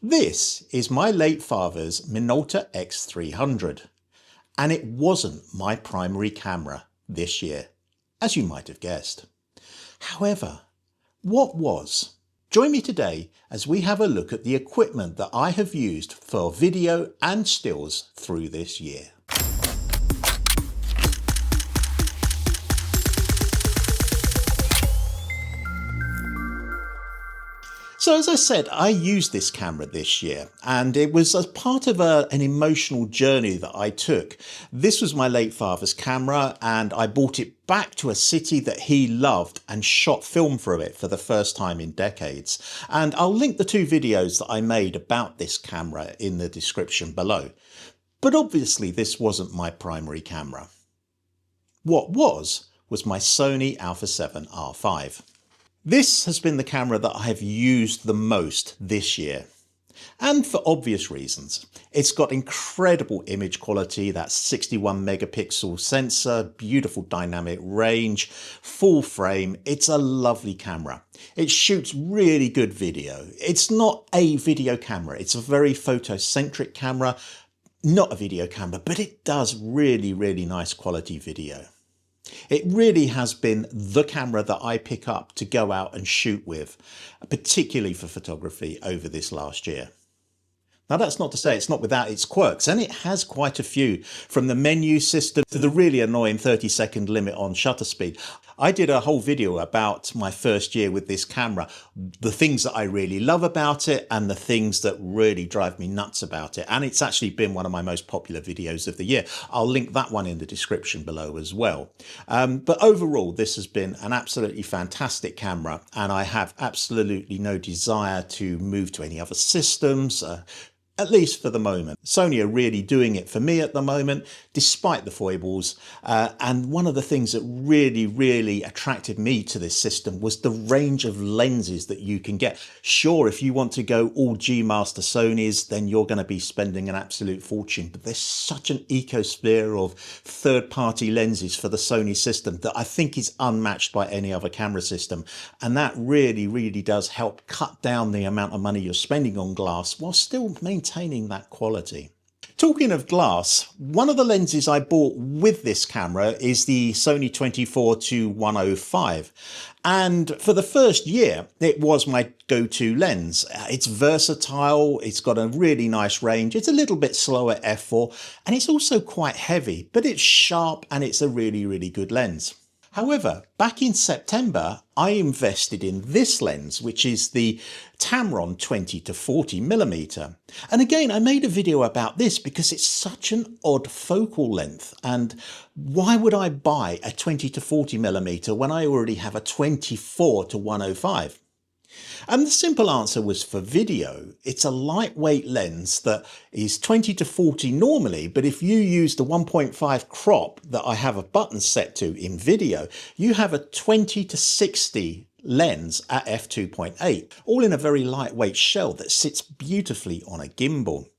This is my late father's Minolta X300, and it wasn't my primary camera this year, as you might have guessed. However, what was? Join me today as we have a look at the equipment that I have used for video and stills through this year. So as I said, I used this camera this year, and it was as part of an emotional journey that I took. This was my late father's camera, and I brought it back to a city that he loved and shot film from it for the first time in decades. And I'll link the two videos that I made about this camera in the description below. But obviously this wasn't my primary camera. What was my Sony A7R5. This has been the camera that I have used the most this year, and for obvious reasons. It's got incredible image quality, that 61 megapixel sensor, beautiful dynamic range, full frame. It's a lovely camera. It shoots really good video. It's not a video camera, it's a very photocentric camera, not a video camera, but it does really nice quality video. It really has been the camera that I pick up to go out and shoot with, particularly for photography over this last year. Now that's not to say it's not without its quirks, and it has quite a few, from the menu system to the really annoying 30-second limit on shutter speed. I did a whole video about my first year with this camera, the things that I really love about it and the things that really drive me nuts about it. And it's actually been one of my most popular videos of the year. I'll link that one in the description below as well. But overall, this has been an absolutely fantastic camera, and I have absolutely no desire to move to any other systems, at least for the moment. Sony are really doing it for me at the moment, despite the foibles. And one of the things that really attracted me to this system was the range of lenses that you can get. Sure, if you want to go all G Master Sonys, then you're going to be spending an absolute fortune. But there's such an ecosphere of third-party lenses for the Sony system that I think is unmatched by any other camera system. And that really does help cut down the amount of money you're spending on glass while still maintaining that quality. Talking of glass, one of the lenses I bought with this camera is the Sony 24-105, and for the first year it was my go-to lens. It's versatile, it's got a really nice range, it's a little bit slow at f4, and it's also quite heavy, but it's sharp and it's a really good lens. However, back in September, I invested in this lens, which is the Tamron 20-40mm. And again, I made a video about this because it's such an odd focal length. And why would I buy a 20-40mm when I already have a 24-105? And the simple answer was for video. It's a lightweight lens that is 20-40 normally, but if you use the 1.5 crop that I have a button set to in video, you have a 20-60 lens at f2.8, all in a very lightweight shell that sits beautifully on a gimbal.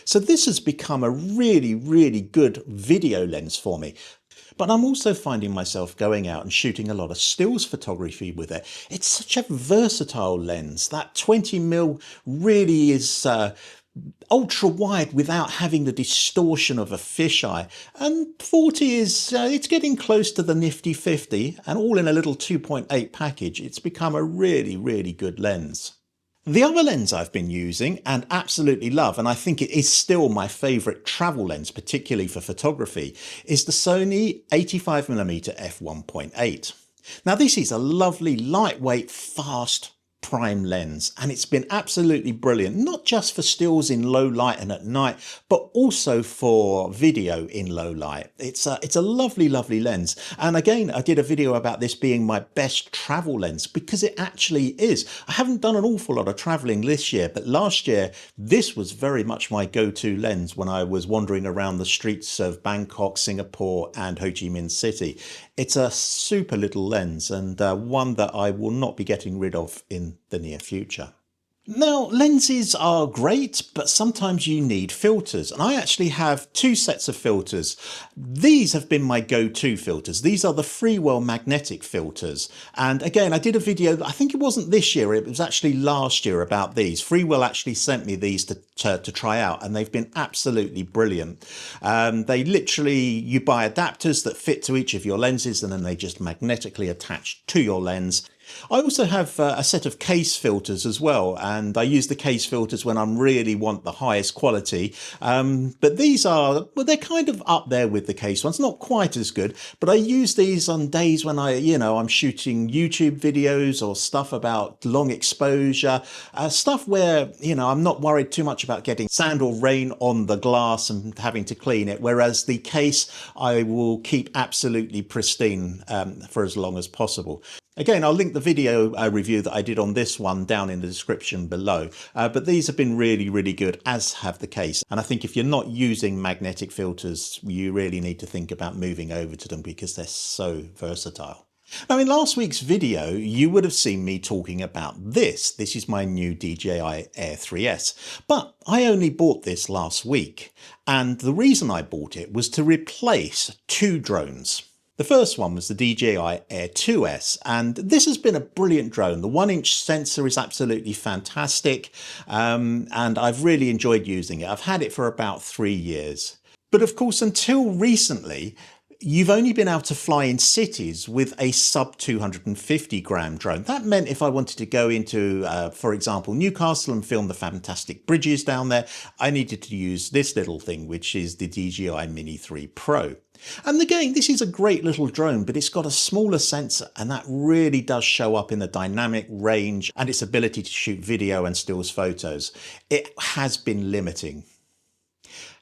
So this has become a really good video lens for me. But I'm also finding myself going out and shooting a lot of stills photography with it. It's such a versatile lens. That 20mm really is ultra wide without having the distortion of a fisheye. And 40 is, it's getting close to the nifty 50, and all in a little 2.8 package. It's become a really good lens. The other lens I've been using and absolutely love, and I think it is still my favourite travel lens, particularly for photography, is the Sony 85mm f1.8. Now this is a lovely, lightweight, fast prime lens, and it's been absolutely brilliant, not just for stills in low light and at night, but also for video in low light. It's a lovely lens, and again I did a video about this being my best travel lens because it actually is. I haven't done an awful lot of traveling this year, but last year this was very much my go-to lens when I was wandering around the streets of Bangkok, Singapore and Ho Chi Minh City. It's a super little lens, and one that I will not be getting rid of in the near future. Now, lenses are great, but sometimes you need filters. And I actually have two sets of filters. These have been my go-to filters. These are the Freewell magnetic filters. And again, I did a video, I think it wasn't this year, it was actually last year about these. Freewell actually sent me these to try out, and they've been absolutely brilliant. They literally, you buy adapters that fit to each of your lenses, and then they just magnetically attach to your lens. I also have a set of case filters as well, and I use the case filters when I really want the highest quality. But these are, well, they're kind of up there with the case ones, not quite as good, but I use these on days when I'm shooting YouTube videos or stuff about long exposure, stuff where, I'm not worried too much about getting sand or rain on the glass and having to clean it. Whereas the case, I will keep absolutely pristine for as long as possible. Again, I'll link the video review that I did on this one down in the description below. But these have been really, really good, as have the case. And I think if you're not using magnetic filters, you really need to think about moving over to them because they're so versatile. Now, in last week's video, you would have seen me talking about this. This is my new DJI Air 3S. But I only bought this last week. And the reason I bought it was to replace two drones. The first one was the DJI Air 2S, and this has been a brilliant drone. The 1-inch sensor is absolutely fantastic, and I've really enjoyed using it. I've had it for about 3 years. But of course, until recently, you've only been able to fly in cities with a sub 250 gram drone. That meant if I wanted to go into, for example, Newcastle and film the fantastic bridges down there, I needed to use this little thing, which is the DJI Mini 3 Pro. And again, this is a great little drone, but it's got a smaller sensor, and that really does show up in the dynamic range and its ability to shoot video and stills photos. It has been limiting.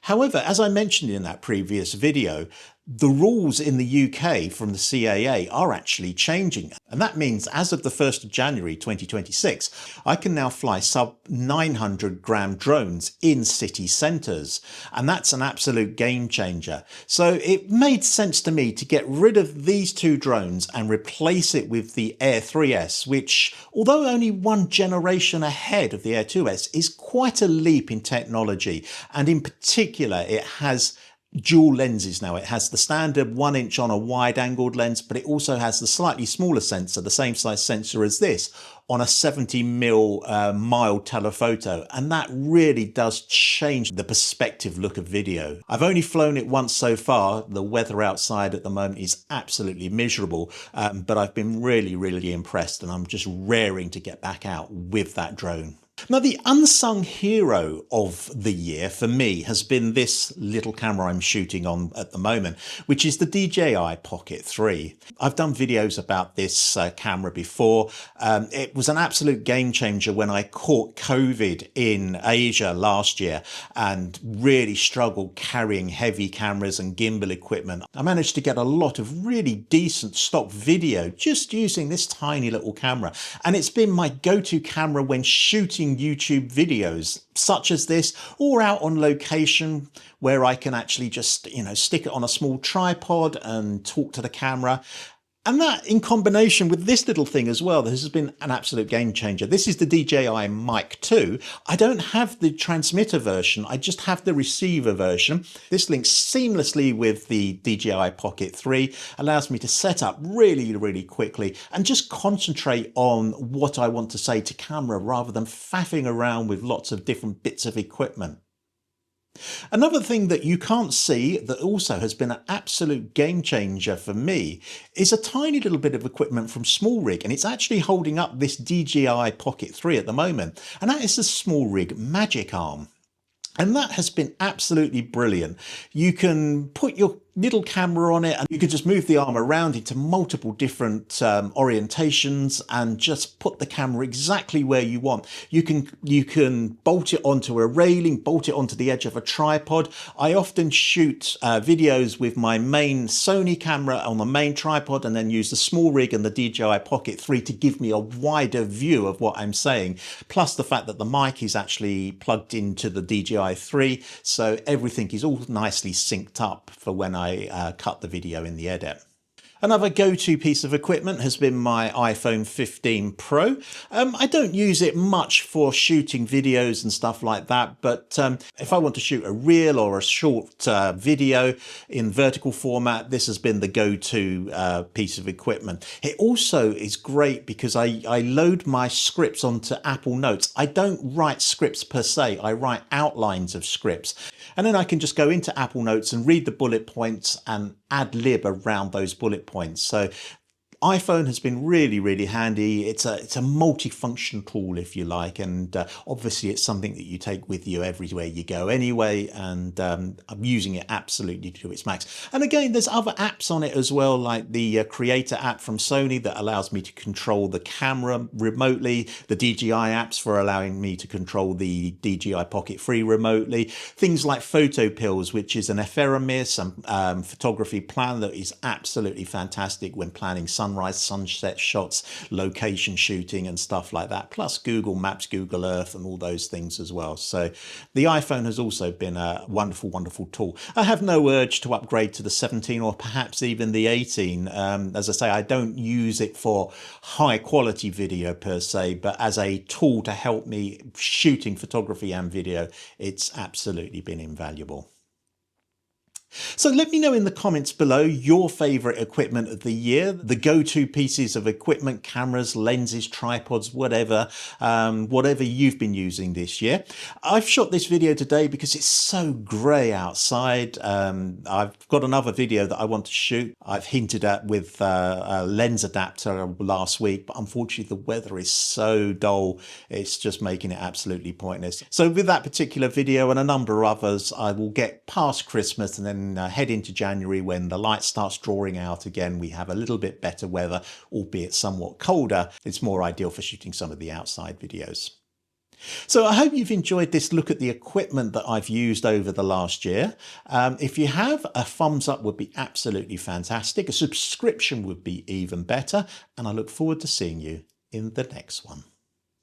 However, as I mentioned in that previous video, the rules in the UK from the CAA are actually changing. And that means as of the 1st of January 2026, I can now fly sub 900 gram drones in city centres. And that's an absolute game changer. So it made sense to me to get rid of these two drones and replace it with the Air 3S, which, although only one generation ahead of the Air 2S, is quite a leap in technology. And in particular, it has dual lenses now. It has the standard 1-inch on a wide angled lens, but it also has the slightly smaller sensor, the same size sensor as this, on a 70mm mild telephoto. And that really does change the perspective look of video. I've only flown it once so far. The weather outside at the moment is absolutely miserable, but I've been really, really impressed, and I'm just raring to get back out with that drone. Now, the unsung hero of the year for me has been this little camera I'm shooting on at the moment, which is the DJI Pocket 3. I've done videos about this camera before. It was an absolute game changer when I caught COVID in Asia last year and really struggled carrying heavy cameras and gimbal equipment. I managed to get a lot of really decent stock video just using this tiny little camera. And it's been my go-to camera when shooting YouTube videos such as this, or out on location where I can actually just, stick it on a small tripod and talk to the camera. And that in combination with this little thing as well, this has been an absolute game changer. This is the DJI Mic 2. I don't have the transmitter version, I just have the receiver version. This links seamlessly with the DJI Pocket 3, allows me to set up really, really quickly and just concentrate on what I want to say to camera rather than faffing around with lots of different bits of equipment. Another thing that you can't see that also has been an absolute game changer for me is a tiny little bit of equipment from SmallRig, and it's actually holding up this DJI Pocket 3 at the moment, and that is the SmallRig Magic Arm. And that has been absolutely brilliant. You can put your little camera on it and you can just move the arm around into multiple different orientations and just put the camera exactly where you want. You can bolt it onto a railing, bolt it onto the edge of a tripod. I often shoot videos with my main Sony camera on the main tripod and then use the SmallRig and the DJI Pocket 3 to give me a wider view of what I'm saying. Plus the fact that the mic is actually plugged into the DJI 3, so everything is all nicely synced up for when I cut the video in the edit. Another go-to piece of equipment has been my iPhone 15 Pro. I don't use it much for shooting videos and stuff like that, but if I want to shoot a reel or a short video in vertical format, this has been the go-to piece of equipment. It also is great because I load my scripts onto Apple Notes. I don't write scripts per se, I write outlines of scripts. And then I can just go into Apple Notes and read the bullet points and ad lib around those bullet points. So iPhone has been really, really handy. It's a multifunction tool, if you like, and obviously it's something that you take with you everywhere you go anyway, and I'm using it absolutely to its max. And again, there's other apps on it as well, like the Creator app from Sony that allows me to control the camera remotely, the DJI apps for allowing me to control the DJI Pocket 3 remotely, things like Photo Pills, which is an ephemeris photography plan that is absolutely fantastic when planning sunrise, sunset shots, location shooting and stuff like that, plus Google Maps, Google Earth and all those things as well. So the iPhone has also been a wonderful, wonderful tool. I have no urge to upgrade to the 17 or perhaps even the 18. As I say, I don't use it for high quality video per se, but as a tool to help me shooting photography and video, it's absolutely been invaluable. So let me know in the comments below your favourite equipment of the year, the go-to pieces of equipment, cameras, lenses, tripods, whatever you've been using this year. I've shot this video today because it's so grey outside. I've got another video that I want to shoot. I've hinted at with a lens adapter last week, but unfortunately the weather is so dull, it's just making it absolutely pointless. So with that particular video and a number of others, I will get past Christmas and then head into January when the light starts drawing out again. We have a little bit better weather, albeit somewhat colder. It's more ideal for shooting some of the outside videos. So I hope you've enjoyed this look at the equipment that I've used over the last year. If you have, a thumbs up would be absolutely fantastic. A subscription would be even better. And I look forward to seeing you in the next one.